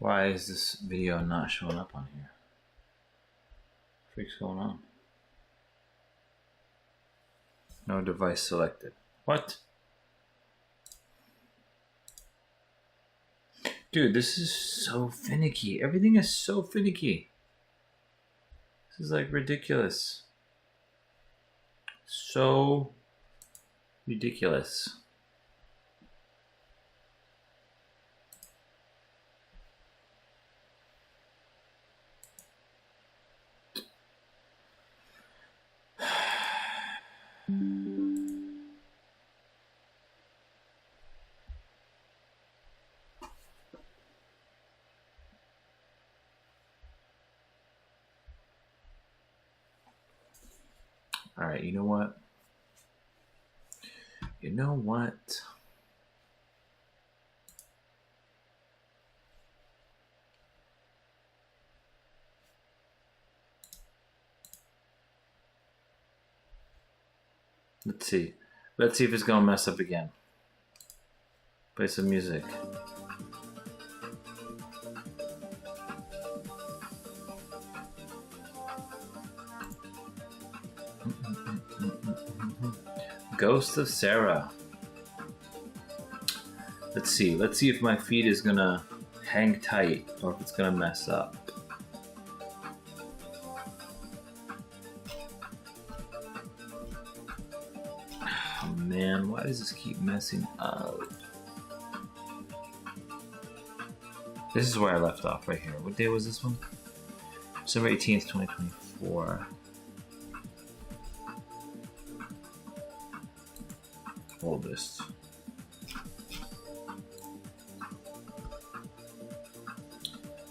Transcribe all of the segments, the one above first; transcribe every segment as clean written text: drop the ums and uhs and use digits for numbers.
Why is this video not showing up on here? What the freak's going on? No device selected. What? Dude, this is so finicky. Everything is so finicky. This is like ridiculous. So ridiculous. All right, you know what? You know what? Let's see. Let's see if it's gonna mess up again. Play some music. Ghost of Sarah. Let's see. Let's see if my feed is gonna hang tight or if it's gonna mess up. Oh man, why does this keep messing up? This is where I left off right here. What day was this one? December 18th, 2024. Oldest.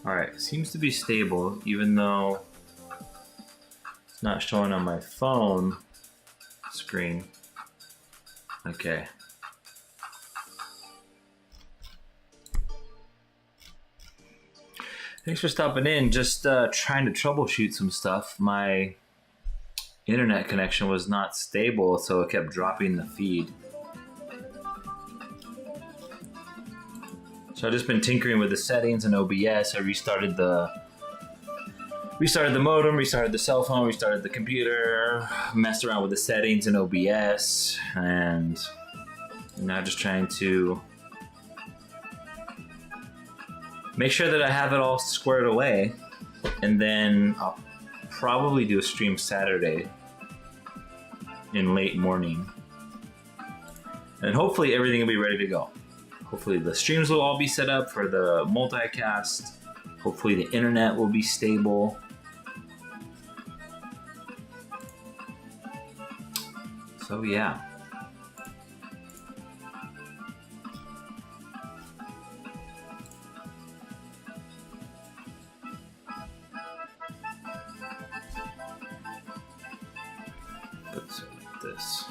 Alright, seems to be stable even though it's not showing on my phone screen. Okay. Thanks for stopping in. Just trying to troubleshoot some stuff. My internet connection was not stable, so it kept dropping the feed. So I've just been tinkering with the settings in OBS. I restarted the modem, restarted the cell phone, restarted the computer, messed around with the settings in OBS, and now just trying to make sure that I have it all squared away, and then I'll probably do a stream Saturday in late morning. And hopefully everything will be ready to go. Hopefully the streams will all be set up for the multicast. Hopefully the internet will be stable. So yeah. Let's like this.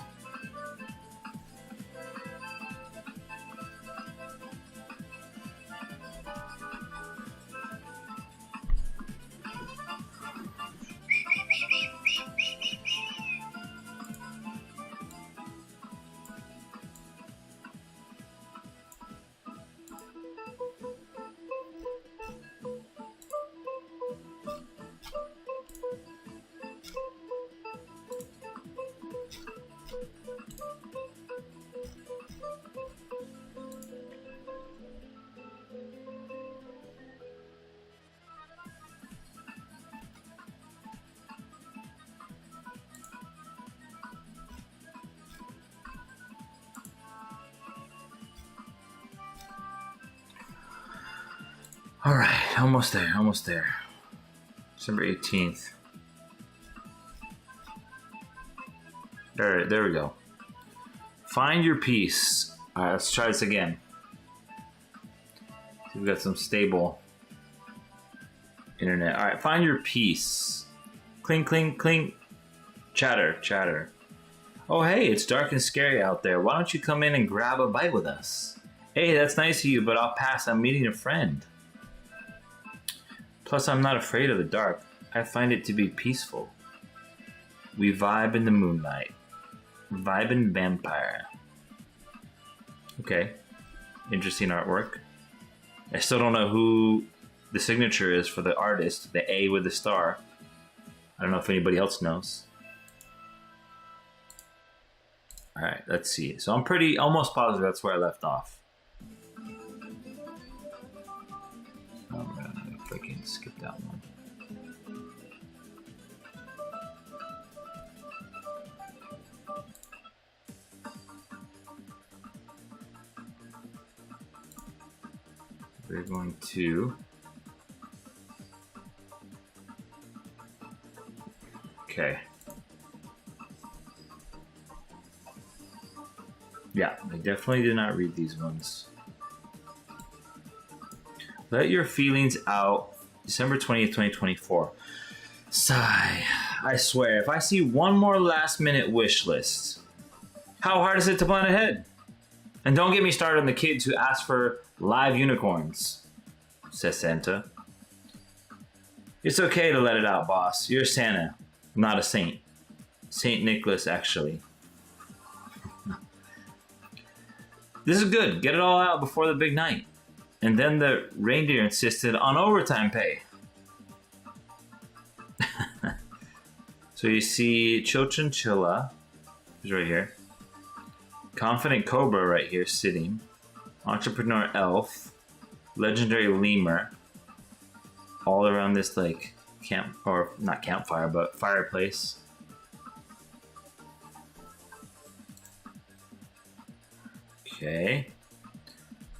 All right, almost there, almost there. December 18th. There we go. Find your peace. All right, let's try this again. We've got some stable internet. All right, find your peace. Cling, cling, cling. Chatter, chatter. Oh, hey, it's dark and scary out there. Why don't you come in and grab a bite with us? Hey, that's nice of you, but I'll pass. I'm meeting a friend. Plus, I'm not afraid of the dark. I find it to be peaceful. We vibe in the moonlight. Vibin' vampire. Okay. Interesting artwork. I still don't know who the signature is for the artist. The A with the star. I don't know if anybody else knows. Alright, let's see. So I'm almost positive that's where I left off. Oh, I'm gonna freaking skip that one. We're going to okay. Yeah, I definitely did not read these ones. Let your feelings out. December 20th, 2024. Sigh. I swear, if I see one more last minute wish list, how hard is it to plan ahead? And don't get me started on the kids who ask for live unicorns, says Santa. It's okay to let it out, boss. You're Santa, not a saint. Saint Nicholas, actually. This is good. Get it all out before the big night. And then the reindeer insisted on overtime pay. So you see Chilchinchilla, who's right here. Confident Cobra right here sitting. Entrepreneur Elf. Legendary Lemur. All around this like camp, or not campfire, but fireplace. Okay.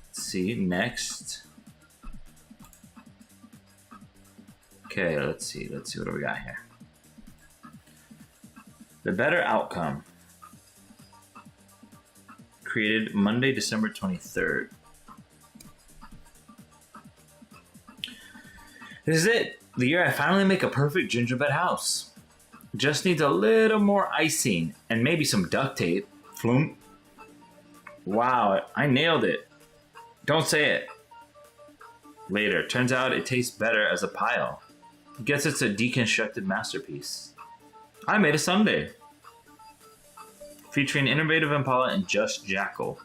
Let's see, next. Okay, let's see what do we got here. The better outcome. Created Monday, December 23rd. This is it. The year I finally make a perfect gingerbread house. Just needs a little more icing and maybe some duct tape. Floom. Wow, I nailed it. Don't say it. Later, turns out it tastes better as a pile. Guess it's a deconstructed masterpiece. I made a sundae. Featuring Innovative Impala and Just Jackal.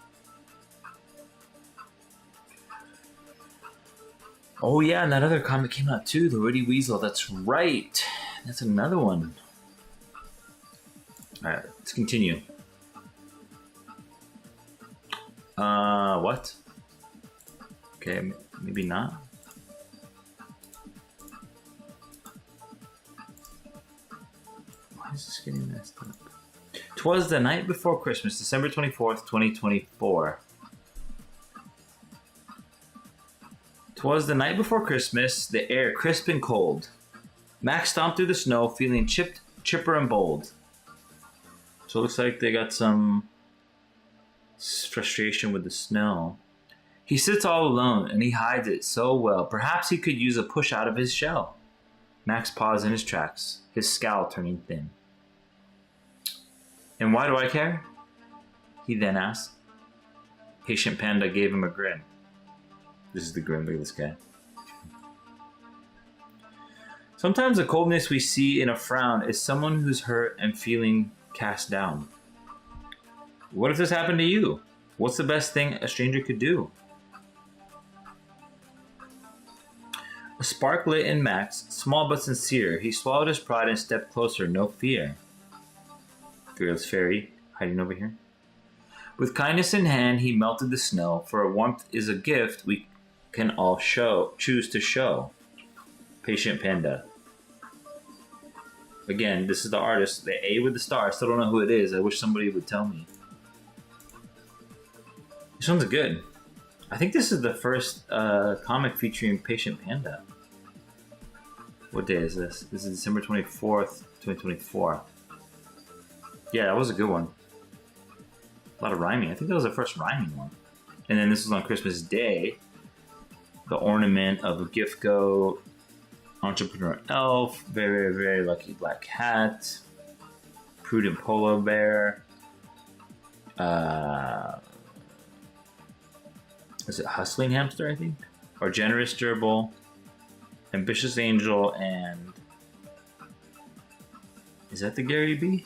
Oh yeah, and that other comic came out too, The Woody Weasel. That's right. That's another one. Alright, let's continue. What? Okay, maybe not. Why is this getting messed up? 'Twas the night before Christmas, December 24th, 2024. 'Twas the night before Christmas, the air crisp and cold. Max stomped through the snow, feeling chipper and bold. So it looks like they got some frustration with the snow. He sits all alone, and he hides it so well. Perhaps he could use a push out of his shell. Max paused in his tracks, his scowl turning thin. And why do I care? He then asked. Patient Panda gave him a grin. This is the grin, look at this guy. Sometimes the coldness we see in a frown is someone who's hurt and feeling cast down. What if this happened to you? What's the best thing a stranger could do? A spark lit in Max, small but sincere. He swallowed his pride and stepped closer, no fear. Fearless fairy, hiding over here. With kindness in hand, he melted the snow, for warmth is a gift we can all choose to show. Patient Panda. Again, this is the artist, the A with the star. I still don't know who it is. I wish somebody would tell me. This one's good. I think this is the first comic featuring Patient Panda. What day is this? This is December 24th, 2024. Yeah, that was a good one. A lot of rhyming. I think that was the first rhyming one. And then this was on Christmas Day. The ornament of a gift goat, entrepreneur elf, very, very lucky black cat, prudent polar bear, is it hustling hamster, I think? Or generous gerbil, ambitious angel, and is that the Gary B?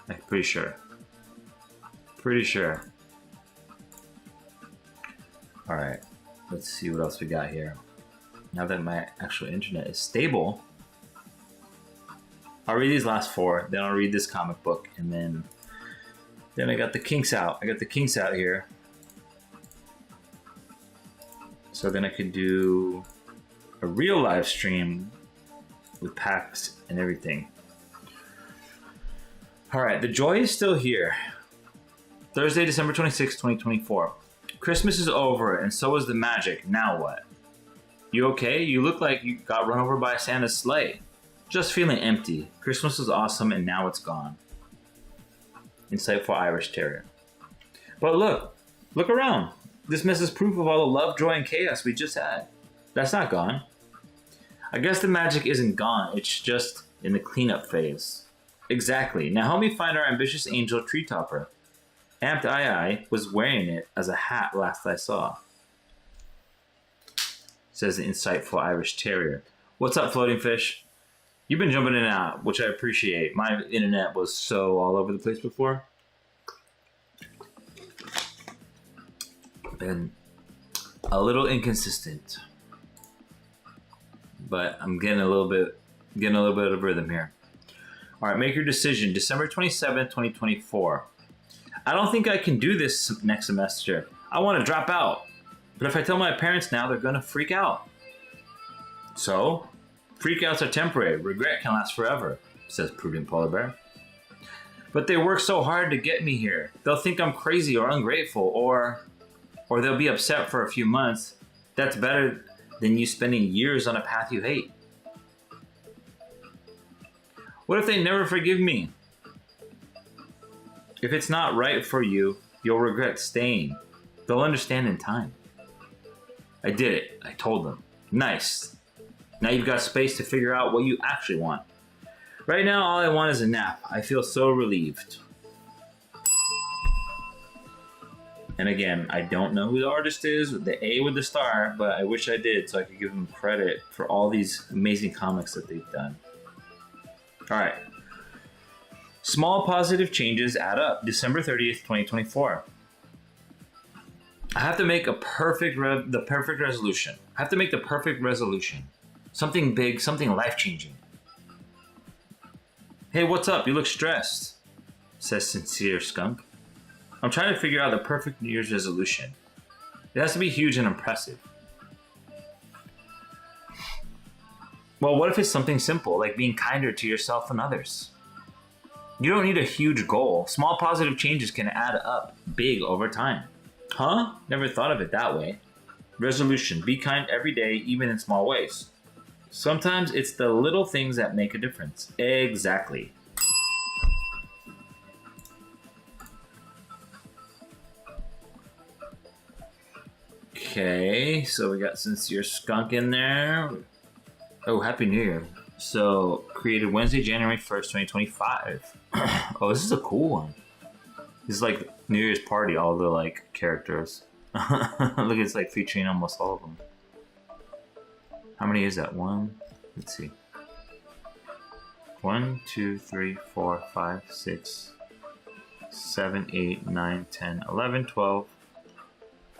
I'm pretty sure. Pretty sure. Alright, let's see what else we got here. Now that my actual internet is stable, I'll read these last four, then I'll read this comic book, and then I got the kinks out. I got the kinks out here. So then I could do a real live stream with packs and everything. Alright, the joy is still here. Thursday, December 26, 2024. Christmas is over, and so is the magic. Now what? You okay? You look like you got run over by Santa's sleigh. Just feeling empty. Christmas was awesome, and now it's gone. Insightful Irish Terrier. But look around. This misses proof of all the love, joy, and chaos we just had. That's not gone. I guess the magic isn't gone. It's just in the cleanup phase. Exactly. Now help me find our ambitious angel tree topper. Amped II was wearing it as a hat last I saw. Says the insightful Irish Terrier. What's up, floating fish? You've been jumping in and out, which I appreciate. My internet was so all over the place before. Been a little inconsistent, but I'm getting a little bit of rhythm here. All right, make your decision. December 27th, 2024. I don't think I can do this next semester. I want to drop out. But if I tell my parents now, they're going to freak out. So, freakouts are temporary. Regret can last forever, says prudent polar bear. But they work so hard to get me here. They'll think I'm crazy or ungrateful, or they'll be upset for a few months. That's better than you spending years on a path you hate. What if they never forgive me? If it's not right for you, you'll regret staying. They'll understand in time. I did it. I told them. Nice. Now you've got space to figure out what you actually want. Right now, all I want is a nap. I feel so relieved. And again, I don't know who the artist is, the A with the star, but I wish I did so I could give them credit for all these amazing comics that they've done. All right. Small positive changes add up. December 30th, 2024. I have to make the perfect resolution. I have to make the perfect resolution. Something big, something life-changing. Hey, what's up? You look stressed, says Sincere Skunk. I'm trying to figure out the perfect New Year's resolution. It has to be huge and impressive. Well, what if it's something simple, like being kinder to yourself and others? You don't need a huge goal. Small positive changes can add up big over time. Huh? Never thought of it that way. Resolution. Be kind every day, even in small ways. Sometimes it's the little things that make a difference. Exactly. Okay, so we got Sincere Skunk in there. Oh, Happy New Year. So, created Wednesday, January 1st, 2025. Oh, this is a cool one. This is like New Year's party, all the like characters. Look, it's like featuring almost all of them. How many is that? One? Let's see. 1, 2, 3, 4, 5, 6, 7, 8, 9, 10, 11, 12,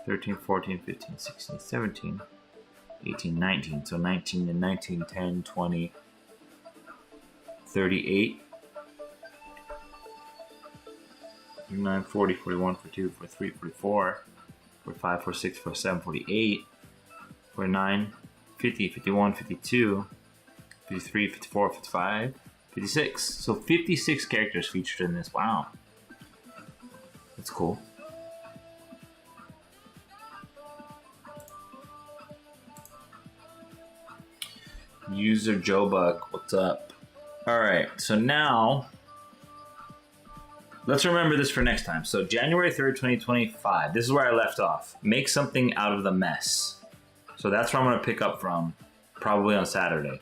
13, 14, 15, 16, 17, 18, 19. So 19 and 19, 10, 20, 38, 39, 40, 41, 42, 43, 44, 45, 46, 47, 48, 49, 50, 51, 52, 53, 54, 55, 56. So 56 characters featured in this. Wow. That's cool. User Joe Buck, what's up? All right, so now let's remember this for next time. So January 3rd, 2025. This is where I left off. Make something out of the mess. So that's where I'm gonna pick up from, probably on Saturday.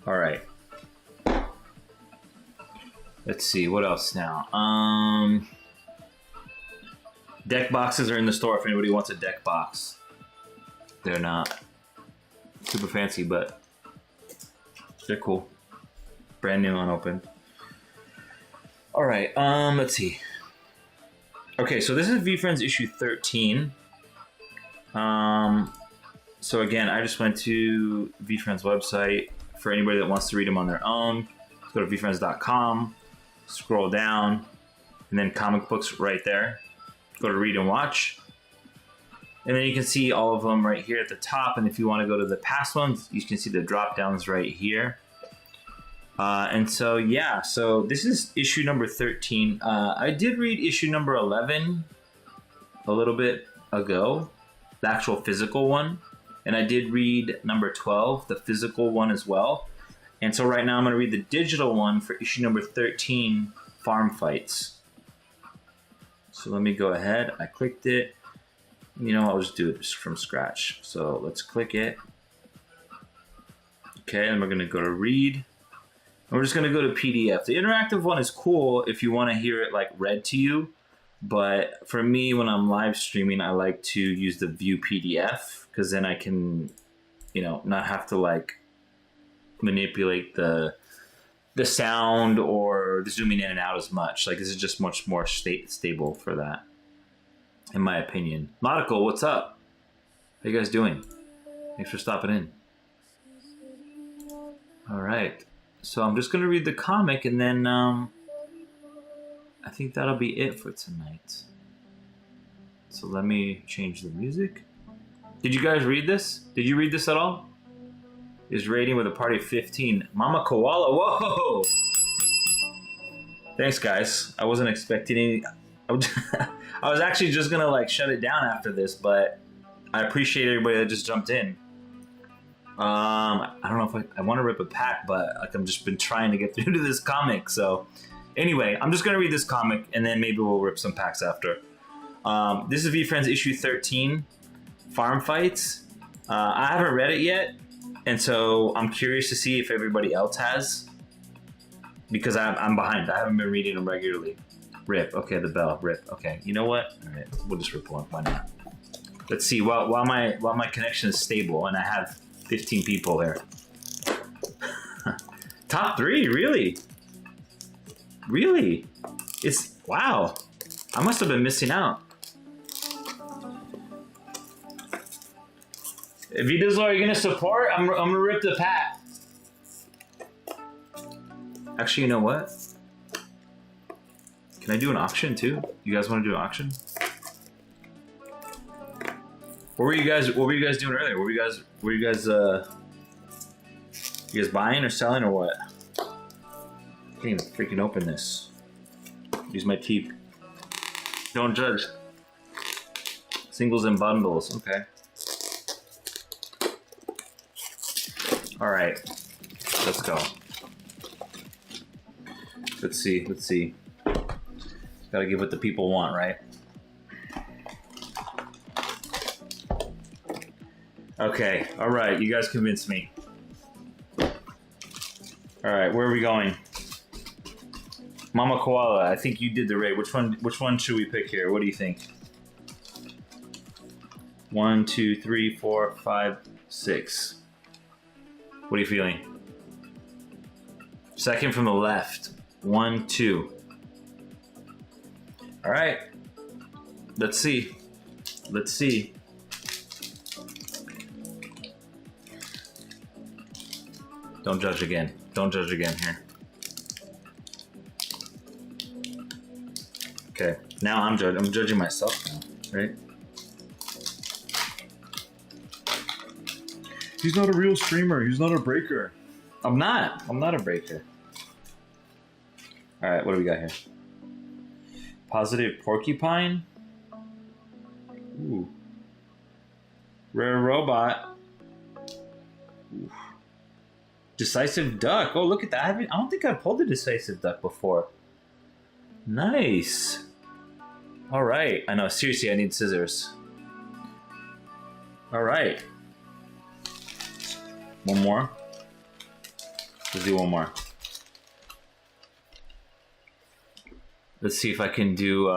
All right. Let's see, what else now? Deck boxes are in the store if anybody wants a deck box. They're not super fancy, but they're cool. Brand new, unopened. All right, let's see. Okay, so this is VeeFriends issue 13. So again, I just went to VeeFriends website for anybody that wants to read them on their own. Let's go to VeeFriends.com, scroll down, and then comic books right there. Go to read and watch. And then you can see all of them right here at the top. And if you want to go to the past ones, you can see the drop downs right here. And so, yeah, so this is issue number 13. I did read issue number 11 a little bit ago, the actual physical one. And I did read number 12, the physical one as well. And so right now I'm going to read the digital one for issue number 13, Farm Fights. So let me go ahead. I clicked it. You know, I'll just do it from scratch. So let's click it. Okay, and we're going to go to read. And we're just going to go to PDF. The interactive one is cool if you want to hear it like read to you. But for me, when I'm live streaming, I like to use the view PDF because then I can, you know, not have to like manipulate the sound or the zooming in and out as much. Like this is just much more stable for that, in my opinion. Nautical, what's up? How you guys doing? Thanks for stopping in. All right, so I'm just gonna read the comic and then I think that'll be it for tonight. So let me change the music. Did you guys read this? Did you read this at all? Is rating with a party of 15. Mama Koala, whoa! Thanks, guys. I wasn't expecting any. I was actually just gonna like shut it down after this, but I appreciate everybody that just jumped in. I don't know if I want to rip a pack, but like I'm just been trying to get through to this comic. So anyway, I'm just gonna read this comic and then maybe we'll rip some packs after. This is VeeFriends issue 13, Farm Fights. I haven't read it yet. And so I'm curious to see if everybody else has, because I'm behind. I haven't been reading them regularly. Rip. Okay, the bell. Rip. Okay. You know what? All right, we'll just rip one. Why not? Let's see. While my connection is stable and I have 15 people there. Top 3, really? Really? It's wow. I must have been missing out. If you guys are gonna support, I'm gonna rip the pack. Actually, you know what? Can I do an auction too? You guys want to do an auction? What were you guys doing earlier? Were you guys buying or selling or what? I can't even freaking open this. Use my teeth. Don't judge. Singles and bundles. Okay. All right, let's go. Let's see. Gotta give what the people want, right? Okay, all right, you guys convinced me. All right, where are we going? Mama Koala, I think you did the raid. Which one should we pick here? What do you think? 1, 2, 3, 4, 5, 6. What are you feeling? Second from the left. 1, 2. All right. Let's see. Don't judge again. Here. Okay. Now I'm judging myself now, right? He's not a real streamer. He's not a breaker. I'm not a breaker. All right, what do we got here? Positive porcupine. Ooh. Rare robot. Oof. Decisive duck. Oh, look at that. I don't think I've pulled a decisive duck before. Nice. All right. I know. Seriously, I need scissors. All right. One more. Let's do one more. Let's see if I can do.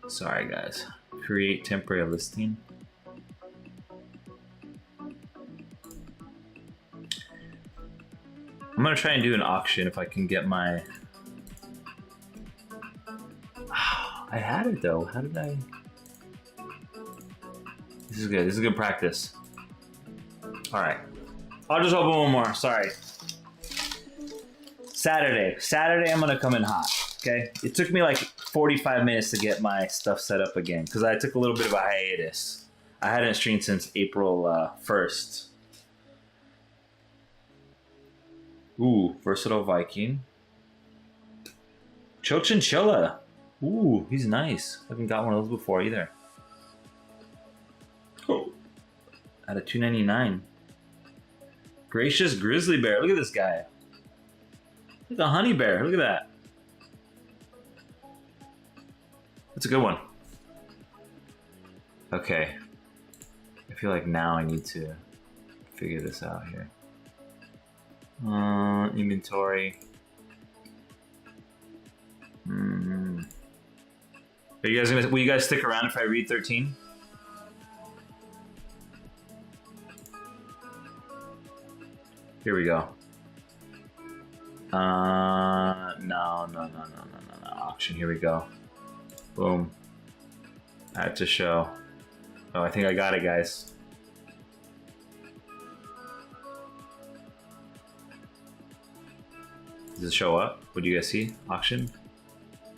Sorry, guys. Create temporary listing. I'm gonna try and do an auction if I can get my. I had it though. How did I? This is good. This is good practice. All right. I'll just open one more. Sorry. Saturday. Saturday, I'm gonna come in hot. Okay. It took me like 45 minutes to get my stuff set up again because I took a little bit of a hiatus. I hadn't streamed since April 1st. Ooh, versatile Viking. Chinchilla. Ooh, he's nice. I haven't got one of those before either. Oh. Out of 299. Gracious grizzly bear. Look at this guy. Look at the honey bear. Look at that. That's a good one. Okay. I feel like now I need to figure this out here. Inventory. Are you guys gonna? Will you guys stick around if I read 13? Here we go. No. Auction. Here we go. Boom. Add to show. Oh, I think I got it, guys. Does it show up? What do you guys see? Auction.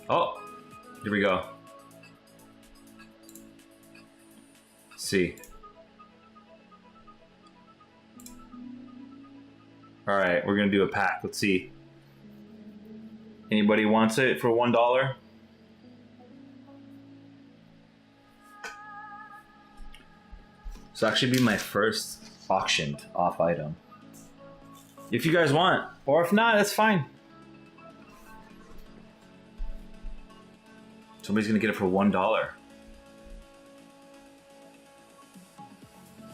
Oh, here we go. Let's see. All right, we're gonna do a pack. Let's see. Anybody wants it for $1? This will actually be my first auctioned off item. If you guys want, or if not, that's fine. Somebody's gonna get it for $1.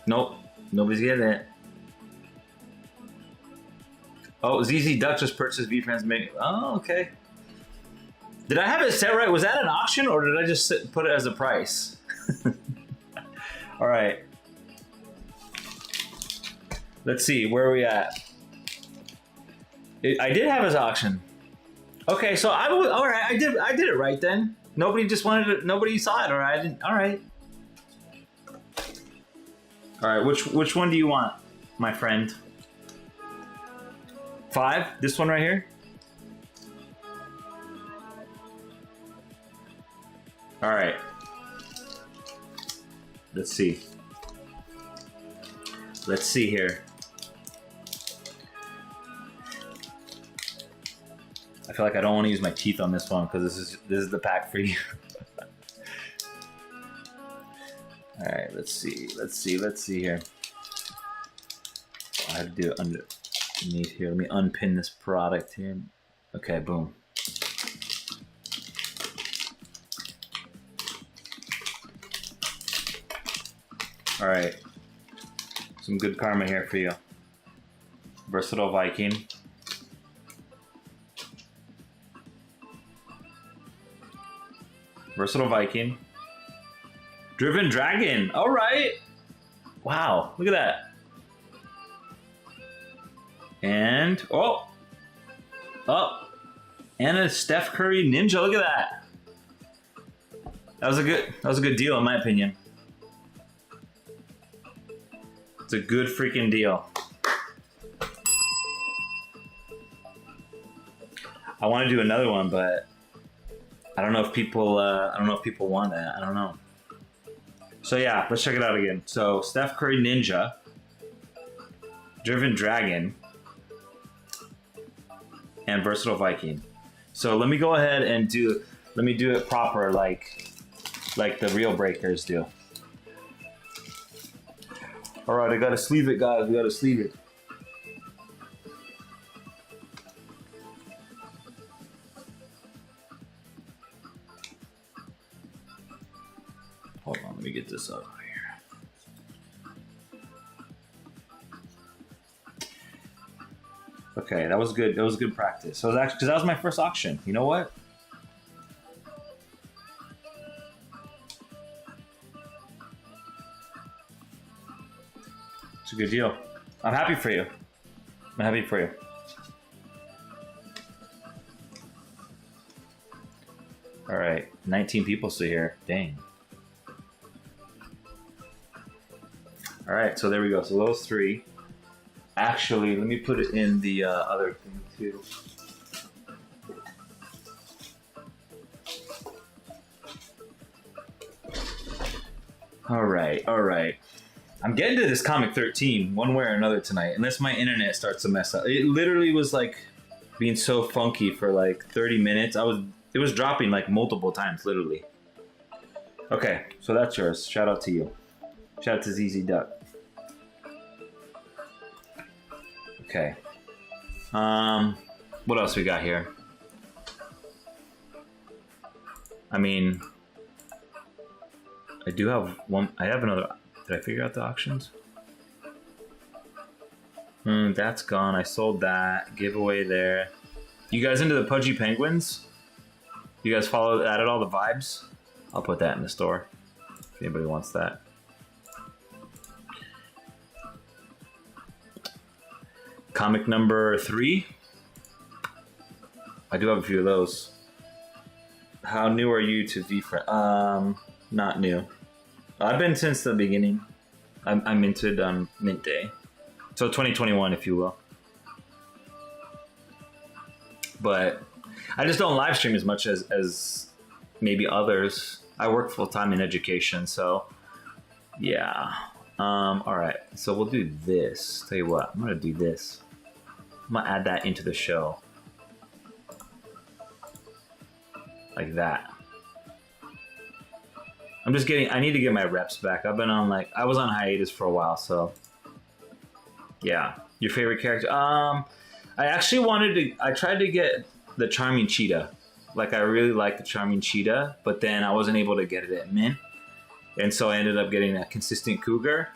Nope, nobody's getting it. Oh, ZZ Duck just purchased VeeFriends. Oh, okay. Did I have it set right? Was that an auction or did I just put it as a price? All right. Let's see, where are we at? I did have his auction. Okay, so all right. I did it right then. Nobody just wanted it. Nobody saw it, or I didn't. All right. All right. Which one do you want, my friend? 5. This one right here. All right. Let's see. Let's see here. I feel like I don't want to use my teeth on this one because this is the pack for you. All right, let's see here. I have to do it underneath here. Let me unpin this product here. Okay, boom. All right, some good karma here for you. Versatile Viking. Versatile Viking. Driven Dragon. All right. Wow. Look at that. And oh, and a Steph Curry Ninja. Look at that. That was a good deal in my opinion. It's a good freaking deal. I want to do another one, but I don't know if people want that. I don't know. So yeah, let's check it out again. So Steph Curry Ninja, Driven Dragon, and Versatile Viking. So let me go ahead and do. Let me do it proper, like the real breakers do. All right, I gotta sleeve it, guys. We gotta sleeve it. Hold on, let me get this up here. Okay, that was good. That was good practice. So it was actually because that was my first auction. You know what? It's a good deal. I'm happy for you. I'm happy for you. All right, 19 people still here. Dang. All right, so there we go. So those three. Actually, let me put it in the other thing too. All right, all right. I'm getting to this comic 13 one way or another tonight, unless my internet starts to mess up. It literally was like being so funky for like 30 minutes. It was dropping like multiple times, literally. Okay, so that's yours. Shout out to you. Shout out to ZZ Duck. Okay. What else we got here? I mean, I do have one. I have another. Did I figure out the auctions? That's gone. I sold that. Giveaway there. You guys into the Pudgy Penguins? You guys follow that at all, the vibes? I'll put that in the store if anybody wants that. Comic number 3. I do have a few of those. How new are you to VeeFriends? Not new. I've been since the beginning. I minted on mint day. So 2021, if you will. But I just don't live stream as much as maybe others. I work full time in education, so yeah. All right, so we'll do this. Tell you what, I'm gonna do this. I'm gonna add that into the show. Like that. I'm just getting, I need to get my reps back. I've been on I was on hiatus for a while, so. Yeah. Your favorite character? I actually I tried to get the Charming Cheetah. I really like the Charming Cheetah, but then I wasn't able to get it at mint. And so I ended up getting a Consistent Cougar.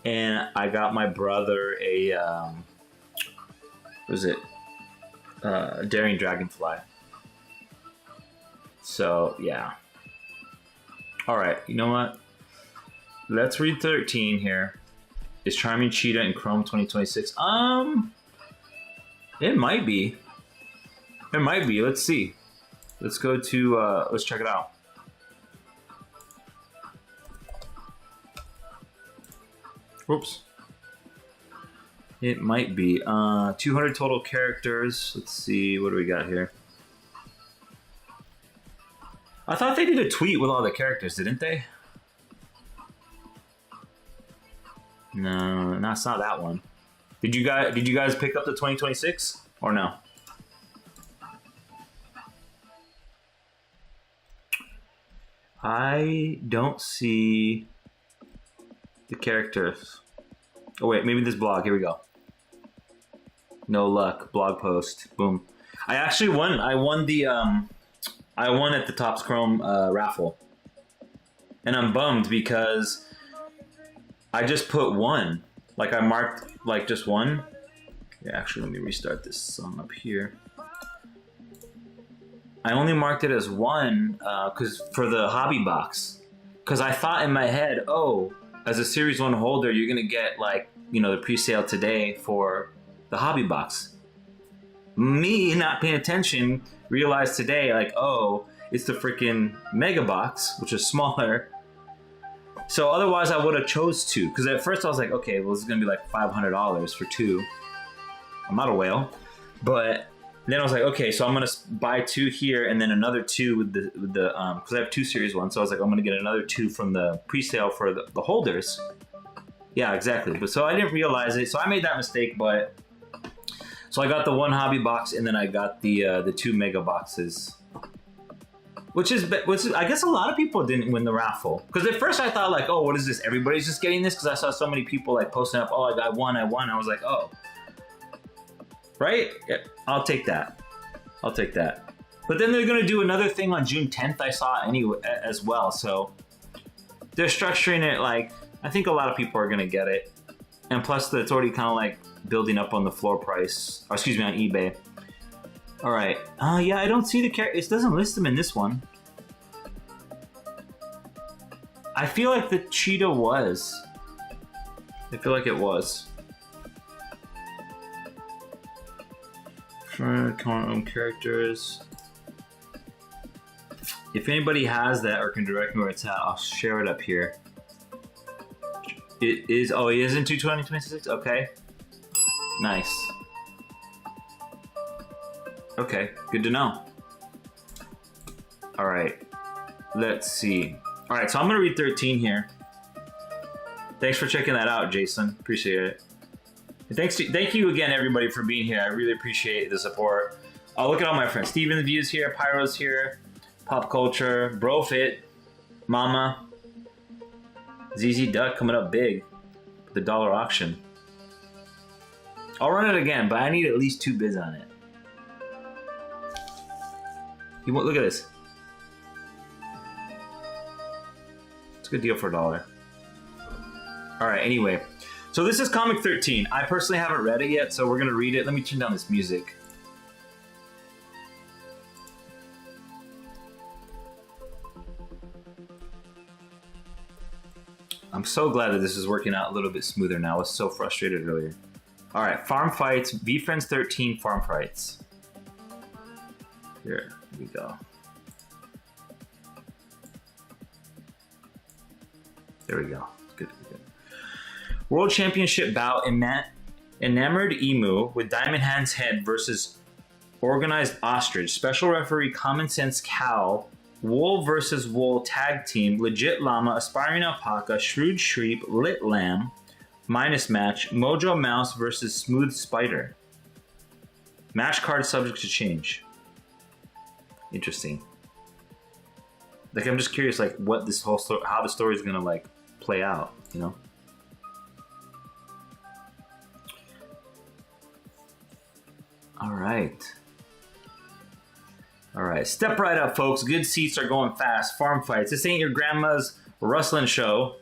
And I got my brother a, what was it? Daring Dragonfly. So, yeah. All right, you know what? Let's read 13 here. Is Charming Cheetah in Chrome 2026? It might be. It might be. Let's see. Let's go to, let's check it out. Whoops. It might be. 200 total characters. Let's see. What do we got here? I thought they did a tweet with all the characters, didn't they? No, that's not that one. Did you guys pick up the 2026 or no? I don't see the characters. Oh wait, maybe this blog. Here we go. No luck. Blog post. Boom. I actually won. I won the I won at the Topps Chrome raffle. And I'm bummed because I just put one. I marked just one. Yeah, actually, let me restart this song up here. I only marked it as one for the hobby box. Because I thought in my head, oh, as a Series 1 holder, you're going to get the pre-sale today for the hobby box. Me not paying attention realized today, oh, it's the freaking mega box, which is smaller. So otherwise I would have chose 2. Because at first I was like, okay, well, this is going to be $500 for 2. I'm not a whale. But then I was like, okay, so I'm going to buy 2 here and then another 2 with the because I have 2 Series 1. So I was like, I'm going to get another 2 from the pre-sale for the holders. Yeah, exactly. But so I didn't realize it. So I made that mistake, but so I got the 1 hobby box and then I got the 2 mega boxes. Which is, I guess a lot of people didn't win the raffle. Because at first I thought like, oh, what is this? Everybody's just getting this? Because I saw so many people like posting up, oh, I won. I was like, oh. Right? Yeah, I'll take that. I'll take that. But then they're going to do another thing on June 10th, I saw anyway as well. So they're structuring it like, I think a lot of people are going to get it. And plus it's already kind of like building up on the floor price, or excuse me, on eBay. All right. Yeah, I don't see the character. It doesn't list them in this one. I feel like the cheetah was. I feel like it was. For current characters. If anybody has that or can direct me where it's at, I'll share it up here. It is. Oh, he is into 2026. Okay. Nice. Okay, good to know. All right, let's see. All right, so I'm gonna read 13 here. Thanks for checking that out, Jason. Appreciate it. And thank you again, everybody, for being here. I really appreciate the support. Oh, look at all my friends. Steven the Views here, Pyro's here, Pop Culture, Brofit, Mama, ZZ Duck coming up big. The dollar auction. I'll run it again, but I need at least 2 bids on it. You want, look at this. It's a good deal for $1. All right, anyway. So this is Comic 13. I personally haven't read it yet, so we're gonna read it. Let me turn down this music. I'm so glad that this is working out a little bit smoother now. I was so frustrated earlier. All right, Farm Fights, VeeFriends 13 Farm Fights. Here we go. There we go. Good, good. World Championship bout, Enamored Emu with Diamond Hand's Head versus Organized Ostrich. Special referee Common Sense Cow. Wool versus Wool tag team. Legit Llama, Aspiring Alpaca, Shrewd Shreep, Lit Lamb. Minus match. Mojo Mouse versus Smooth Spider. Match card subject to change. Interesting. Like, I'm just curious, like, what this whole story, how the story is gonna like play out, you know? All right. All right, step right up, folks. Good seats are going fast. Farm Fights. This ain't your grandma's rustling show.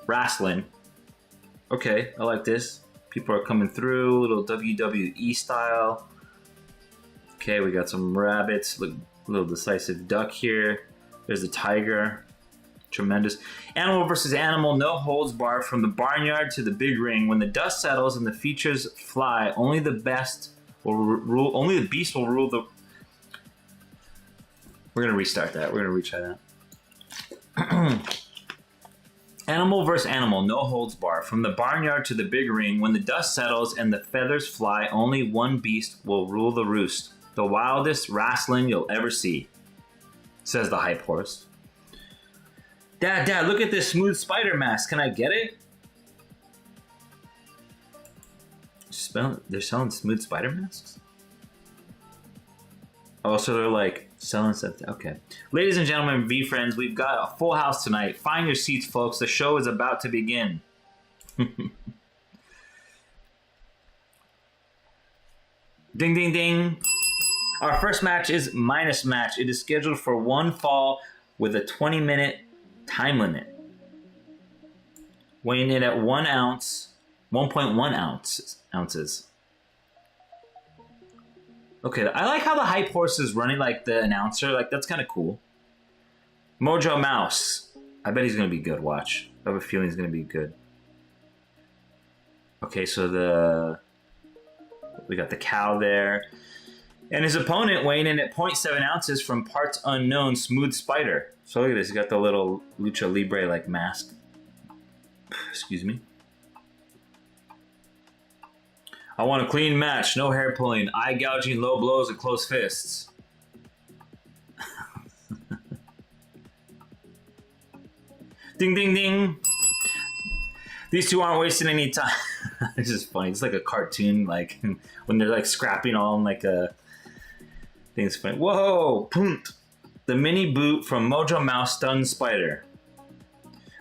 Wrestling. Okay, I like this. People are coming through, little WWE style. Okay, we got some rabbits, look, little decisive duck here. There's a tiger, tremendous. Animal versus animal, no holds barred from the barnyard to the big ring. When the dust settles and the features fly, only the best will rule. Only the beast will rule the. We're gonna restart that. We're gonna retry that. Animal versus animal, no holds barred from the barnyard to the big ring. When the dust settles and the feathers fly, only one beast will rule the roost. The wildest wrestling you'll ever see, says the hype horse. Dad, look at this smooth spider mask. Can I get it? They're selling smooth spider masks? Oh, so they're like selling stuff. Okay. Ladies and gentlemen, VeeFriends, we've got a full house tonight. Find your seats, folks. The show is about to begin. Ding, ding, ding. Our first match is minus match. It is scheduled for one fall with a 20-minute time limit. Weighing in at 1 ounce, 1.1 ounces. Okay, I like how the hype horse is running like the announcer. Like, that's kind of cool. Mojo Mouse. I bet he's going to be good. Watch. I have a feeling he's going to be good. Okay, so we got the cow there. And his opponent weighing in at 0.7 ounces from parts unknown, Smooth Spider. So look at this. He's got the little Lucha Libre like mask. Excuse me. I want a clean match. No hair pulling. Eye gouging, low blows, and close fists. Ding, ding, ding. These two aren't wasting any time. It's just funny. It's like a cartoon, like when they're like scrapping on like a thing. It's funny. Whoa! Punt. The mini boot from Mojo Mouse stuns Spider.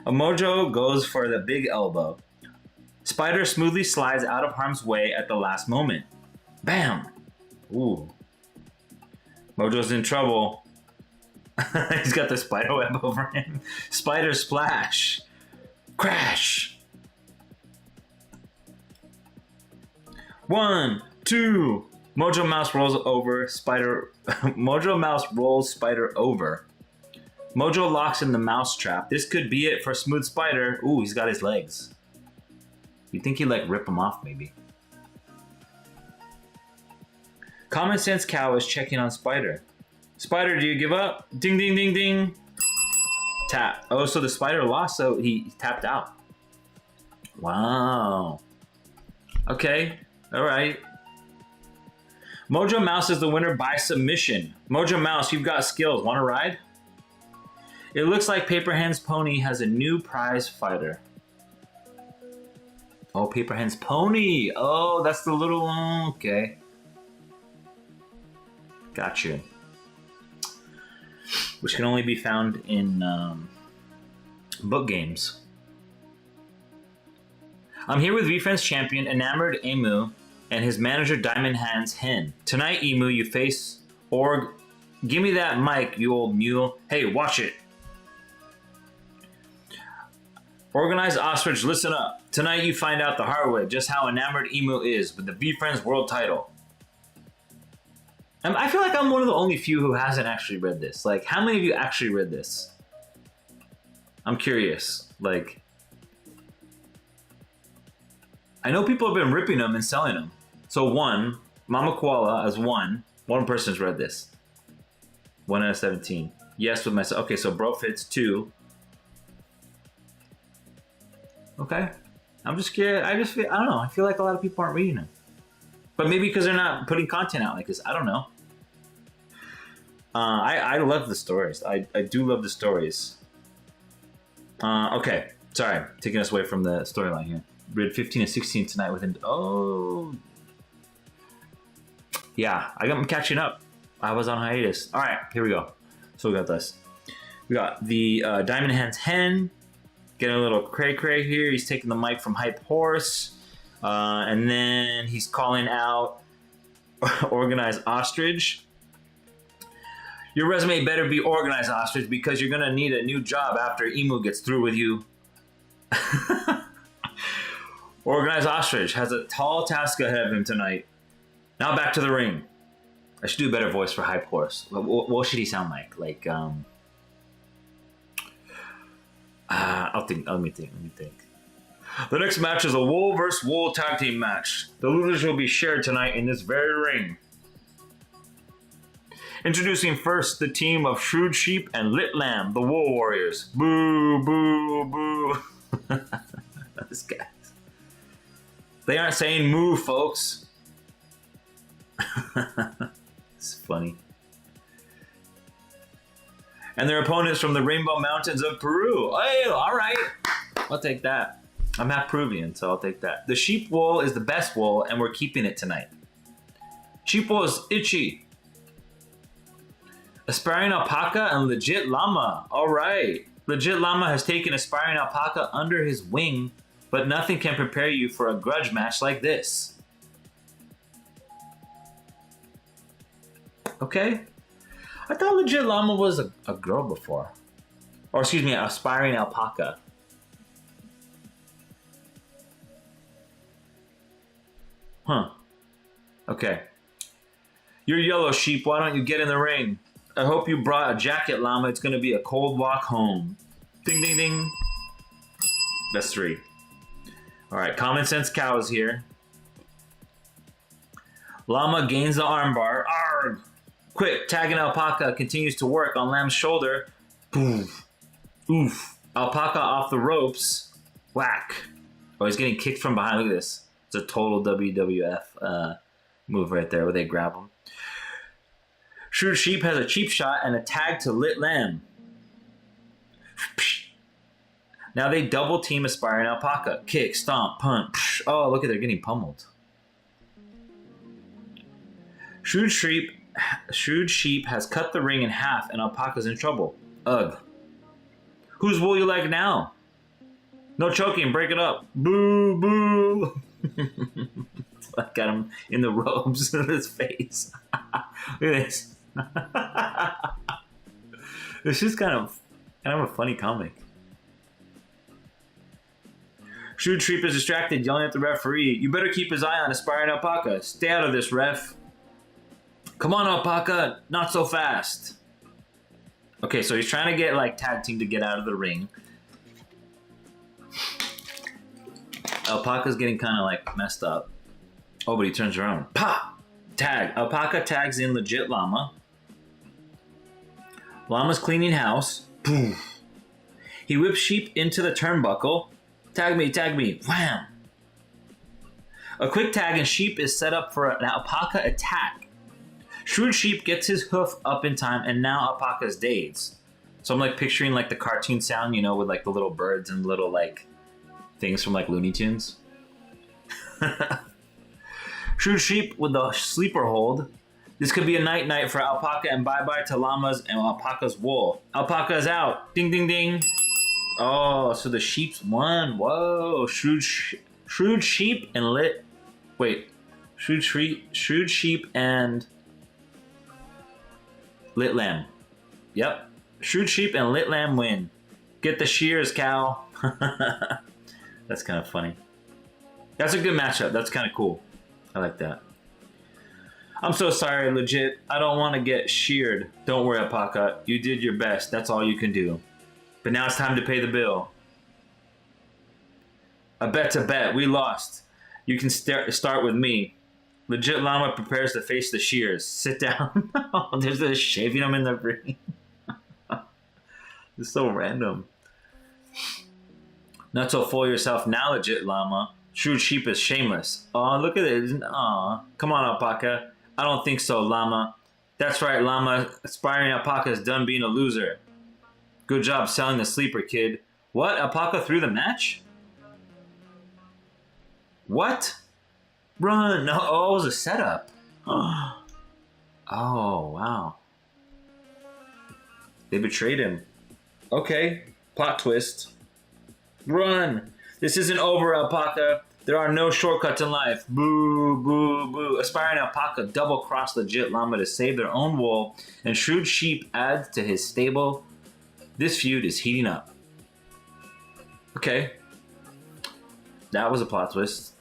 A Mojo goes for the big elbow. Spider smoothly slides out of harm's way at the last moment. Bam! Ooh. Mojo's in trouble. He's got the spider web over him. Spider splash. Crash. 1, 2. Mojo Mouse rolls over. Spider. Mojo Mouse rolls Spider over. Mojo locks in the mouse trap. This could be it for Smooth Spider. Ooh, he's got his legs. You think he'd like rip them off, maybe? Common Sense Cow is checking on Spider. Spider, do you give up? Ding, ding, ding, ding. Tap. Oh, so the Spider lost, so he tapped out. Wow. Okay. All right. Mojo Mouse is the winner by submission. Mojo Mouse, you've got skills. Want to ride? It looks like Paper Hands Pony has a new prize fighter. Oh, Paper Hands Pony. Oh, that's the little one. Okay. Got you. Which can only be found in book games. I'm here with VeeFriends champion Enamored Emu and his manager Diamond Hands Hen. Tonight, Emu, you face Org. Give me that mic, you old mule. Hey, watch it. Organized Ostrich, listen up. Tonight you find out the hard way just how enamored Emu is with the VeeFriends world title. I feel like I'm one of the only few who hasn't actually read this. Like, how many of you actually read this? I'm curious. Like, I know people have been ripping them and selling them. So one, Mama Koala as one person's read this. 1 out of 17. Yes, with myself. Okay, so Bro Fits 2. Okay. I'm just scared. I don't know. I feel like a lot of people aren't reading them. But maybe because they're not putting content out like this. I don't know. I love the stories. I do love the stories. Okay. Sorry. Taking us away from the storyline here. Read 15 and 16 tonight within... Oh. Yeah. I'm catching up. I was on hiatus. All right. Here we go. So we got this. We got the Diamond Hands Hen. Getting a little cray-cray here. He's taking the mic from Hype Horse. And then he's calling out Organized Ostrich. Your resume better be organized, Ostrich, because you're going to need a new job after Emu gets through with you. Organized Ostrich has a tall task ahead of him tonight. Now back to the ring. I should do a better voice for Hype Horse. What should he sound like? Like, let me think. The next match is a Wool vs. Wool tag team match. The losers will be shared tonight in this very ring. Introducing first the team of Shrewd Sheep and Lit Lamb, the Wool Warriors. Boo, boo, boo. These guys. They aren't saying moo, folks. It's funny. And their opponents from the Rainbow Mountains of Peru. Hey, all right. I'll take that. I'm half Peruvian, so I'll take that. The sheep wool is the best wool, and we're keeping it tonight. Sheep wool is itchy. Aspiring Alpaca and Legit Llama. All right. Legit Llama has taken Aspiring Alpaca under his wing, but nothing can prepare you for a grudge match like this. Okay. I thought Legit Llama was a girl before. Or excuse me, Aspiring Alpaca. Huh. Okay. You're yellow, sheep. Why don't you get in the ring? I hope you brought a jacket, Llama. It's going to be a cold walk home. Ding, ding, ding. That's 3. All right. Common Sense Cow is here. Llama gains the armbar. Arrgh. Quick. Tagging Alpaca continues to work on Lamb's shoulder. Poof. Oof. Alpaca off the ropes. Whack. Oh, he's getting kicked from behind. Look at this. It's a total WWF move right there where they grab him. Shrewd Sheep has a cheap shot and a tag to Lit Lamb. Now they double team Aspiring Alpaca. Kick, stomp, punt. Oh, look at they're getting pummeled. Shrewd Sheep Shrewd Sheep has cut the ring in half and Alpaca's in trouble. Ugh. Whose wool you like now? No choking, break it up. Boo, boo. I got him in the robes of his face. Look at this. It's just kind of a funny comic. Shrewd Sheep is distracted, yelling at the referee. You better keep his eye on aspiring Alpaca. Stay out of this, ref. Come on, Alpaca. Not so fast. Okay, so he's trying to get like tag team to get out of the ring. Alpaca's getting kind of like messed up. Oh, but he turns around. Pop! Tag. Alpaca tags in legit Llama. Llama's cleaning house. Poof. He whips Sheep into the turnbuckle. Tag me, tag me. Wham! A quick tag and Sheep is set up for an Alpaca attack. Shrewd Sheep gets his hoof up in time and now Alpaca's dazed. So I'm like picturing like the cartoon sound, you know, with like the little birds and little like things from like Looney Tunes. Shrewd Sheep with the sleeper hold. This could be a night-night for Alpaca and bye-bye to Llama's and Alpaca's wool. Alpaca's out. Ding, ding, ding. Oh, so the sheep's won. Whoa. Shrewd Sheep and lit... Wait. Shrewd Sheep and... Lit Lamb. Yep. Shrewd Sheep and Lit Lamb win. Get the shears, cow. That's kind of funny. That's a good matchup. That's kind of cool. I like that. I'm so sorry, legit. I don't want to get sheared. Don't worry, Alpaca. You did your best. That's all you can do. But now it's time to pay the bill. A bet's a bet. We lost. You can start with me. Legit Llama prepares to face the shears. Sit down. There's this shaving him in the ring. It's so random. Not so full of yourself now, legit Llama. Shrewd Sheep is shameless. Aw, look at it. Aw. Come on, Alpaca. I don't think so, Llama. That's right, Llama. Aspiring Alpaca is done being a loser. Good job selling the sleeper, kid. What? Alpaca threw the match? What? Run! No, oh, it was a setup. Oh, wow. They betrayed him. Okay, plot twist. Run! This isn't over, Alpaca. There are no shortcuts in life. Boo, boo, boo. Aspiring Alpaca double-crossed legit Llama to save their own wool, and Shrewd Sheep adds to his stable. This feud is heating up. Okay. That was a plot twist.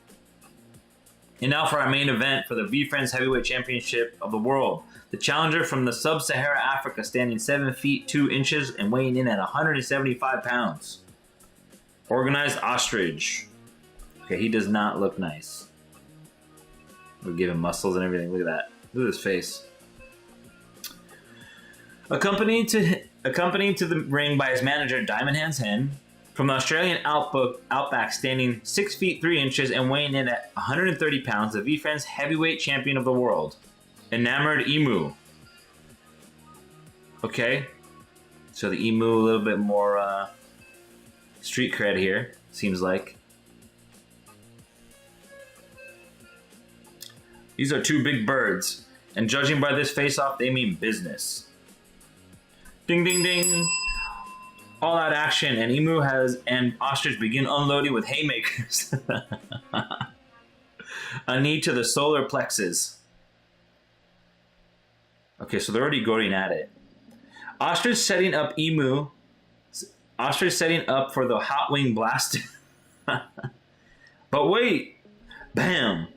And now for our main event for the VeeFriends Heavyweight Championship of the World. The challenger from the sub-Sahara Africa, standing 7 feet 2 inches and weighing in at 175 pounds. Organized Ostrich. Okay, he does not look nice. We'll give him muscles and everything. Look at that. Look at his face. Accompanied to the ring by his manager, Diamond Hands Hen, from the Australian outback, standing 6 feet 3 inches and weighing in at 130 pounds, the VeeFriends Heavyweight Champion of the World, Enamored Emu. Okay, so the emu a little bit more street cred here, seems like. These are two big birds, and judging by this face-off, they mean business. Ding, ding, ding. All out action, and Emu and Ostrich begin unloading with haymakers. A knee to the solar plexus. Okay, so they're already going at it. Ostrich setting up Emu. Ostrich setting up for the hot wing blaster. But wait! Bam!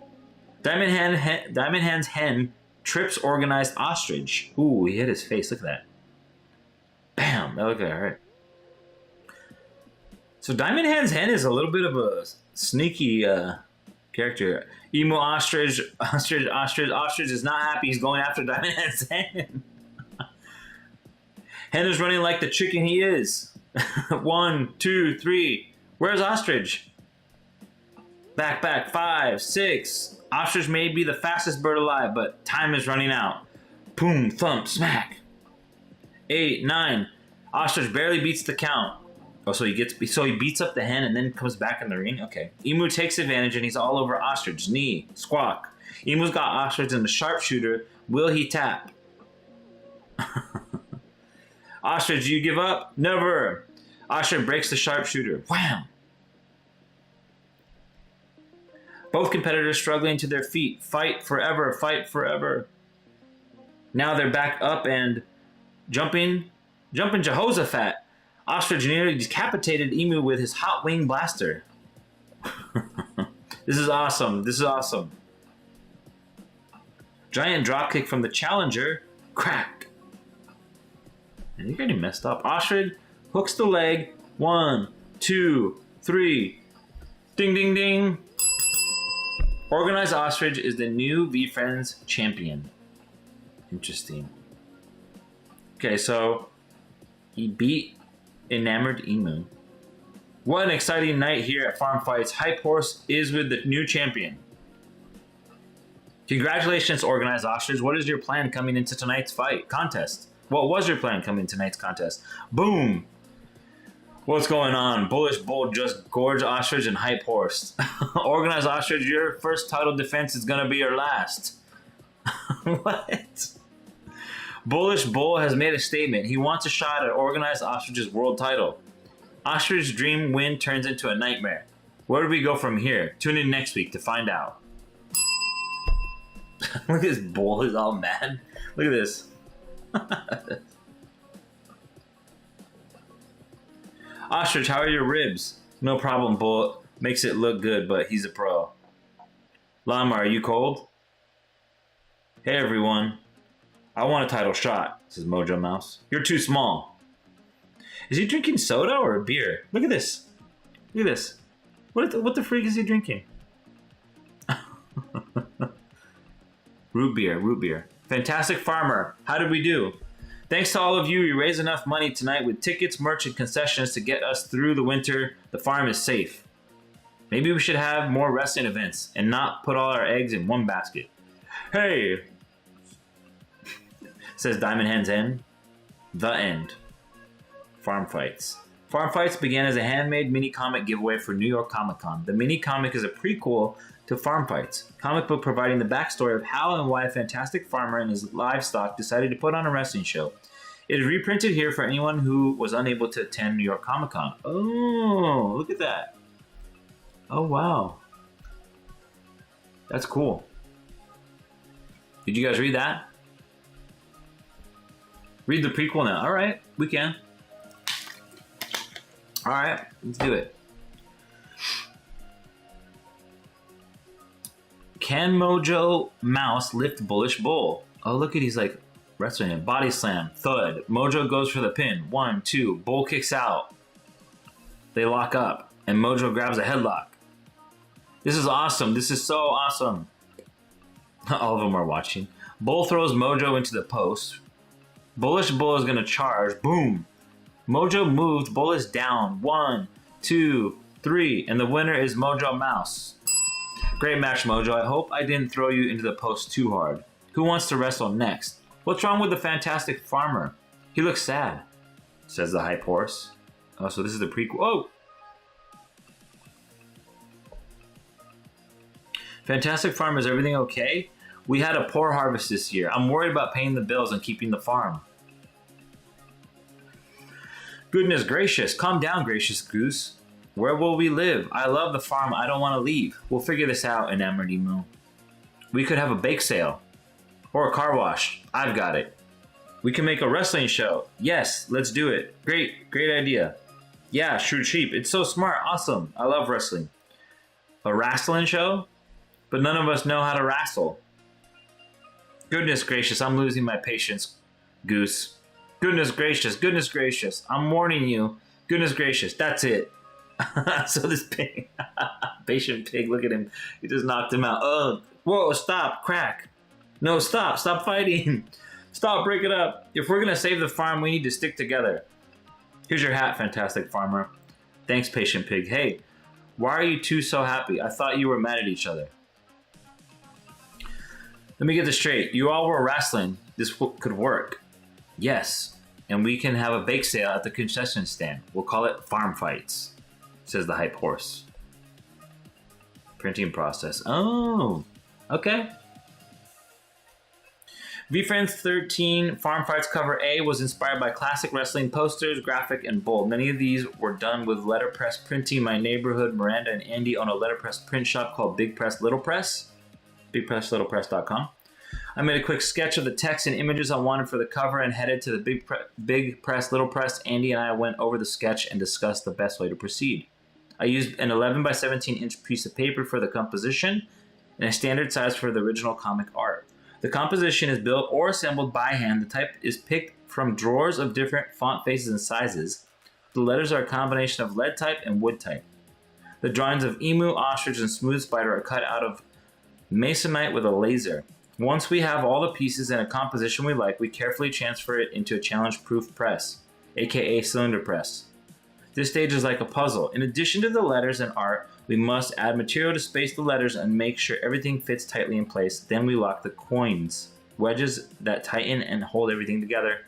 Diamond Hand's Hen trips Organized Ostrich. Ooh, he hit his face. Look at that. Bam! That looked alright. So Diamond Hand's Hen is a little bit of a sneaky character. Emu Ostrich is not happy. He's going after Diamond Hand's Hen. Hen is running like the chicken he is. 1, 2, 3. Where's Ostrich? Back, 5, 6. Ostrich may be the fastest bird alive, but time is running out. Boom, thump, smack. 8, 9. Ostrich barely beats the count. Oh, so he beats up the hen and then comes back in the ring? Okay. Emu takes advantage and he's all over Ostrich. Knee. Squawk. Emu's got Ostrich in the sharpshooter, Will he tap? Ostrich, do you give up? Never. Ostrich breaks the sharpshooter. Wham! Both competitors struggling to their feet. Fight forever, fight forever. Now they're back up and jumping Jehoshaphat. Ostrich nearly decapitated Emu with his hot wing blaster. This is awesome. This is awesome. Giant dropkick from the challenger. Crack. And you're getting messed up. Ostrich hooks the leg. 1, 2, 3. Ding, ding, ding. Organized Ostrich is the new VeeFriends champion. Interesting. Okay, so he beat Enamored Emu. What an exciting night here at Farm Fights. Hype Horse is with the new champion. Congratulations, Organized Ostrich. What is your plan coming into tonight's contest? What was your plan coming into tonight's contest? Boom! What's going on? Bullish Bull just gorged Ostrich and Hype Horse. Organized Ostrich, your first title defense is going to be your last. What? Bullish Bull has made a statement. He wants a shot at Organized Ostrich's world title. Ostrich's dream win turns into a nightmare. Where do we go from here? Tune in next week to find out. Look at this bull, he's all mad. Look at this. Ostrich, how are your ribs? No problem, bull. Makes it look good, but he's a pro. Llama, are you cold? Hey everyone. I want a title shot, says Mojo Mouse. You're too small. Is he drinking soda or a beer? Look at this. Look at this. What the freak is he drinking? Root beer, root beer. Fantastic Farmer, how did we do? Thanks to all of you, we raised enough money tonight with tickets, merch, and concessions to get us through the winter. The farm is safe. Maybe we should have more wrestling events and not put all our eggs in one basket. Hey! Says Diamond Hand's End. The end. Farm Fights. Farm Fights began as a handmade mini-comic giveaway for New York Comic Con. The mini-comic is a prequel to Farm Fights, comic book providing the backstory of how and why a fantastic farmer and his livestock decided to put on a wrestling show. It is reprinted here for anyone who was unable to attend New York Comic Con. Oh, look at that. Oh, wow. That's cool. Did you guys read that? Read the prequel now. All right, we can. All right, let's do it. Can Mojo Mouse lift Bullish Bull? Oh, look at he's like wrestling him. Body slam, thud. Mojo goes for the pin. 1, 2. Bull kicks out. They lock up, and Mojo grabs a headlock. This is awesome. This is so awesome. All of them are watching. Bull throws Mojo into the post. Bullish Bull is gonna charge. Boom. Mojo moved. Bull is down. 1, 2, 3, and the winner is Mojo Mouse. Great match, Mojo. I hope I didn't throw you into the post too hard. Who wants to wrestle next? What's wrong with the fantastic farmer? He looks sad, says the Hype Horse. Oh, so this is the prequel. Oh! Fantastic farmer, is everything okay? We had a poor harvest this year. I'm worried about paying the bills and keeping the farm. Goodness gracious. Calm down, gracious goose. Where will we live? I love the farm. I don't want to leave. We'll figure this out, Enamored Emu. We could have a bake sale. Or a car wash. I've got it. We can make a wrestling show. Yes, let's do it. Great idea. Yeah, Shrewd Sheep. It's so smart. Awesome. I love wrestling. A wrestling show? But none of us know how to wrestle. Goodness gracious, I'm losing my patience, Goose. Goodness gracious. I'm warning you. Goodness gracious, that's it. So this pig, patient pig, look at him. He just knocked him out. Oh, whoa, stop, crack. No, stop fighting. Stop, break it up. If we're gonna save the farm, we need to stick together. Here's your hat, fantastic farmer. Thanks, patient pig. Hey, why are you two so happy? I thought you were mad at each other. Let me get this straight. You all were wrestling. This could work. Yes, and we can have a bake sale at the concession stand. We'll call it Farm Fights, says the Hype Horse. Printing process. Oh, okay. VeeFriends 13 Farm Fights cover A was inspired by classic wrestling posters, graphic, and bold. Many of these were done with letterpress printing. My neighborhood, Miranda and Andy, own a letterpress print shop called Big Press Little Press. BigPressLittlePress.com. I made a quick sketch of the text and images I wanted for the cover and headed to the Big Press Little Press. Andy and I went over the sketch and discussed the best way to proceed. I used an 11 by 17 inch piece of paper for the composition and a standard size for the original comic art. The composition is built or assembled by hand. The type is picked from drawers of different font faces and sizes. The letters are a combination of lead type and wood type. The drawings of emu, ostrich, and smooth spider are cut out of masonite with a laser. Once we have all the pieces in a composition we like, we carefully transfer it into a challenge-proof press, aka cylinder press. This stage is like a puzzle. In addition to the letters and art, we must add material to space the letters and make sure everything fits tightly in place. Then we lock the coins, wedges that tighten and hold everything together.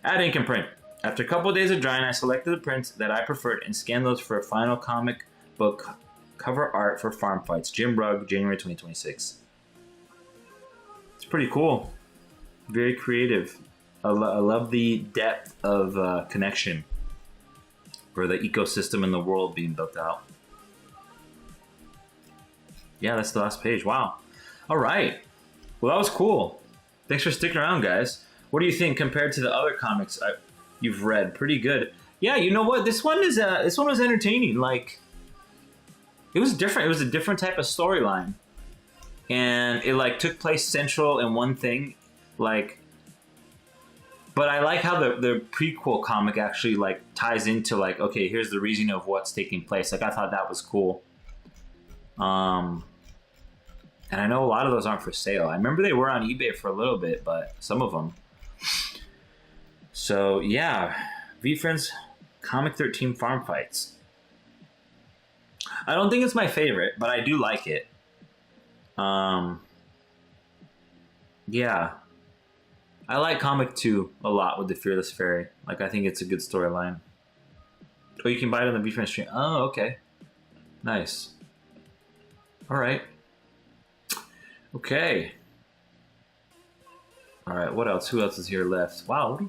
Add ink and print. After a couple of days of drying, I selected the prints that I preferred and scanned those for a final comic book cover art for Farm Fights. Jim Rugg, January 2026. It's pretty cool. Very creative. I love the depth of connection for the ecosystem and the world being built out. Yeah, that's the last page. Wow. All right. Well, that was cool. Thanks for sticking around, guys. What do you think compared to the other comics you've read? Pretty good. Yeah, you know what? This one was entertaining. Like, it was different. It was a different type of storyline, and it like took place central in one thing. Like, but I like how the prequel comic actually like ties into like, okay, here's the reason of what's taking place. Like, I thought that was cool. And I know a lot of those aren't for sale. I remember they were on eBay for a little bit, but some of them. So yeah, VeeFriends Comic 13 Farm Fights. I don't think it's my favorite, but I do like it. Yeah. I like Comic 2 a lot with the Fearless Fairy. Like, I think it's a good storyline. Oh, you can buy it on the VeeFriends stream. Oh, okay. Nice. All right. Okay. All right. What else? Who else is here left? Wow.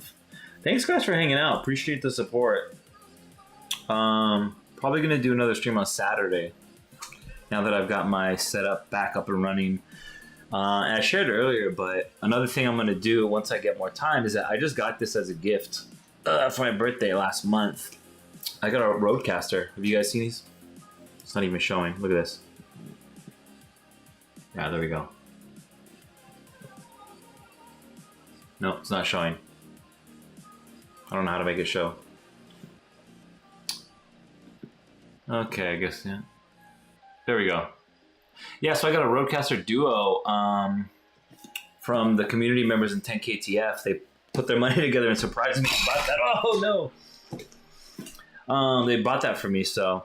Thanks, guys, for hanging out. Appreciate the support. Probably gonna do another stream on Saturday. Now that I've got my setup back up and running. And I shared it earlier, but another thing I'm gonna do once I get more time is that I just got this as a gift for my birthday last month. I got a Roadcaster. Have you guys seen these? It's not even showing. Look at this. Yeah, there we go. No, it's not showing. I don't know how to make it show. Okay, I guess, yeah. There we go. Yeah, so I got a Roadcaster Duo from the community members in 10KTF. They put their money together and surprised me and bought that. Oh, no! They bought that for me, so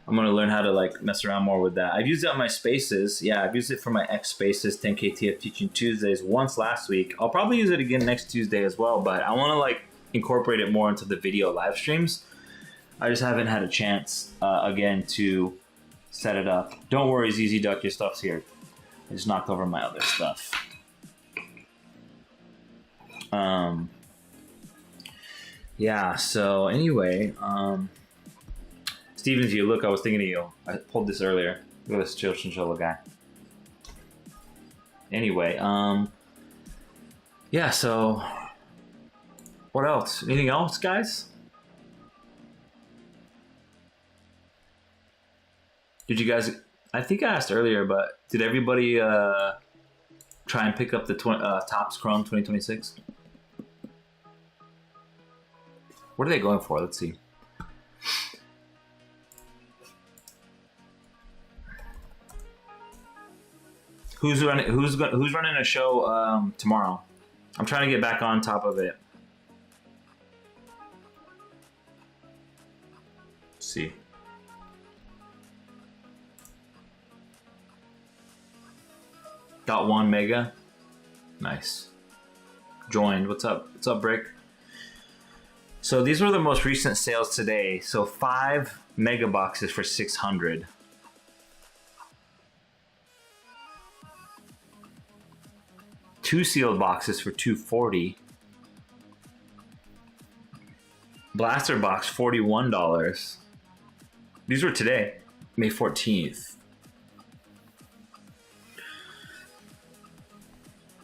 I'm going to learn how to like mess around more with that. I've used it on my spaces. Yeah, I've used it for my X Spaces 10KTF Teaching Tuesdays once last week. I'll probably use it again next Tuesday as well, but I want to like incorporate it more into the video live streams. I just haven't had a chance again to set it up. Don't worry, ZZ Duck, your stuff's here. I just knocked over my other stuff. Yeah, so anyway, Steven View, look, I was thinking of you. I pulled this earlier. Look at this chill chinchilla guy. Anyway, yeah, so what else? Anything else, guys? Did you guys, I think I asked earlier, but did everybody try and pick up the Topps Chrome 2026? What are they going for? Let's see. Who's running a show tomorrow? I'm trying to get back on top of it. Let's see. Got 1 mega. Nice. Joined. What's up? What's up, Brick? So these were the most recent sales today. So 5 mega boxes for 600. 2 sealed boxes for $240. Blaster box, $41. These were today, May 14th.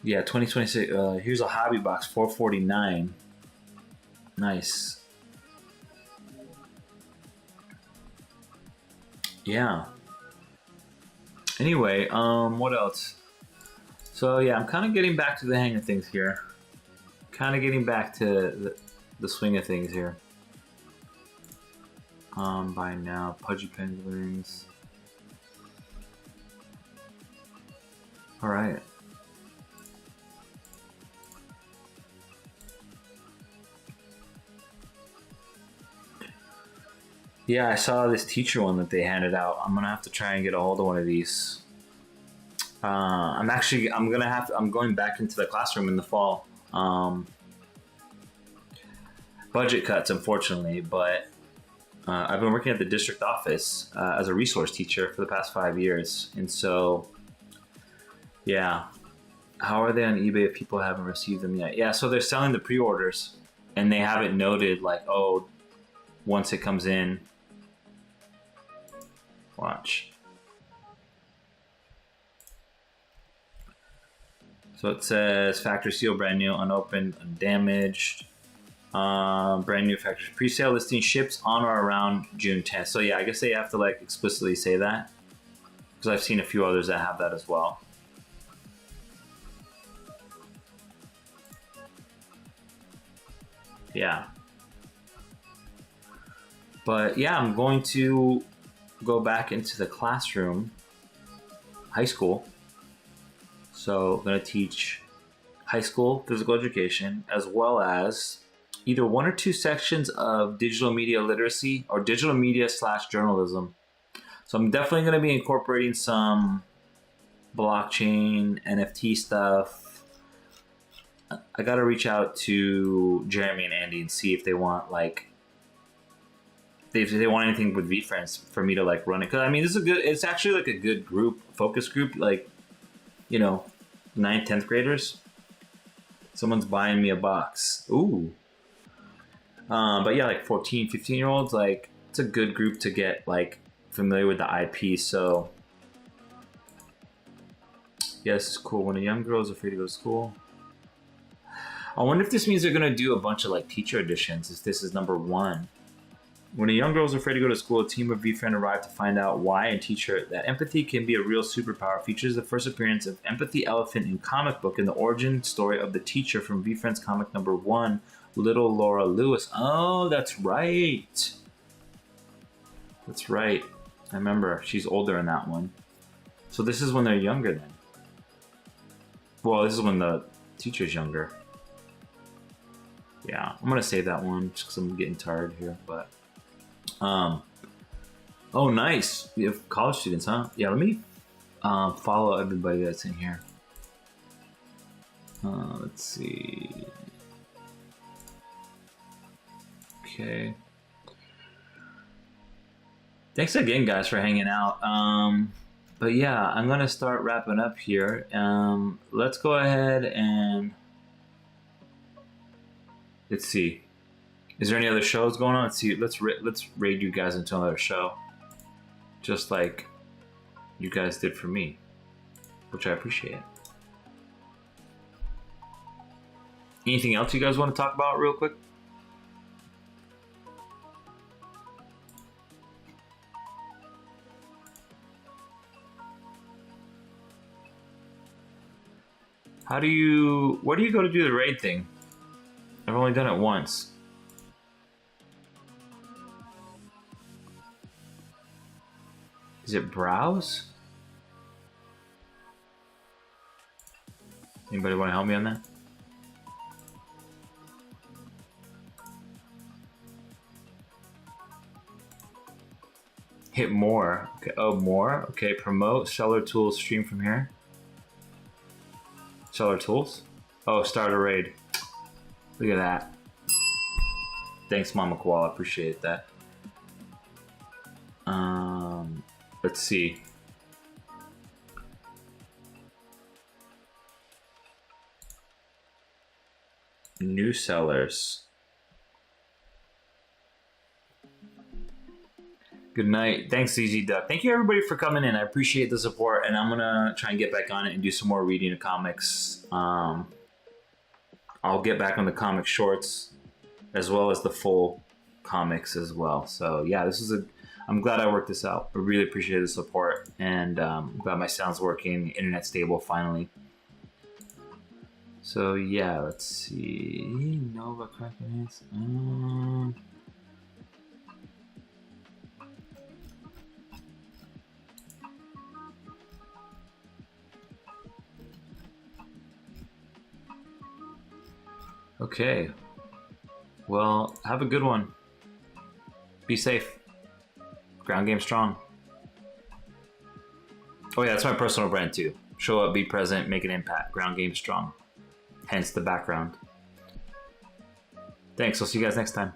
Yeah, 2026. Here's a hobby box, $449. Nice. Yeah. Anyway, what else? So yeah, I'm kind of getting back to the hang of things here. Kind of getting back to the swing of things here. By now, Pudgy Penguins. All right. Yeah, I saw this teacher one that they handed out. I'm gonna have to try and get a hold of one of these. I'm going back into the classroom in the fall. Budget cuts, unfortunately, but I've been working at the district office as a resource teacher for the past 5 years, and so yeah. How are they on eBay if people haven't received them yet? Yeah, so they're selling the pre-orders, and they haven't noted like, oh, once it comes in. Watch. So it says factory seal, brand new, unopened, undamaged. Brand new factory pre-sale listing ships on or around June 10th. So yeah, I guess they have to like explicitly say that, because I've seen a few others that have that as well. Yeah. But yeah, I'm going to go back into the classroom, high school. So I'm going to teach high school physical education, as well as either 1 or 2 sections of digital media literacy or digital media / journalism. So I'm definitely going to be incorporating some blockchain, NFT stuff. I got to reach out to Jeremy and Andy and see if they want like, if they want anything with VeeFriends for me to like run it. Cause I mean, this is it's actually like a good group, focus group, like, you know, 9th, 10th graders. Someone's buying me a box. Ooh. But yeah, like 14, 15-year-olds, like it's a good group to get like familiar with the IP. So yeah, this is cool. When a young girl is afraid to go to school. I wonder if this means they're gonna do a bunch of like teacher editions, if this is number 1. When a young girl is afraid to go to school, a team of VeeFriends arrived to find out why and teach her that empathy can be a real superpower. Features the first appearance of Empathy Elephant in comic book and the origin story of the teacher from VeeFriends comic number 1, Little Laura Lewis. Oh, that's right. That's right. I remember. She's older in that one. So this is when they're younger then. Well, this is when the teacher's younger. Yeah, I'm going to save that one just because I'm getting tired here, but... oh, nice. We have college students, huh? Yeah, let me follow everybody that's in here. Let's see. Okay. Thanks again, guys, for hanging out. But yeah, I'm gonna start wrapping up here. Let's go ahead and let's see. Is there any other shows going on? Let's see. Let's raid you guys into another show, just like you guys did for me, which I appreciate. Anything else you guys want to talk about real quick? Where do you go to do the raid thing? I've only done it once. Is it browse? Anybody want to help me on that? Hit more. Okay. Oh, more. Okay. Promote seller tools. Stream from here. Seller tools. Oh, start a raid. Look at that. Thanks, Mama Koala. Appreciate that. Let's see. New sellers. Good night. Thanks, ZZ Duck. Thank you, everybody, for coming in. I appreciate the support, and I'm gonna try and get back on it and do some more reading of comics. I'll get back on the comic shorts as well as the full comics as well. So yeah, I'm glad I worked this out. I really appreciate the support, and I'm glad my sound's working, internet stable finally. So yeah, let's see. Nova Kraken is. Okay. Well, have a good one. Be safe. Ground game strong. Oh yeah, that's my personal brand too. Show up, be present, make an impact. Ground game strong. Hence the background. Thanks. I'll see you guys next time.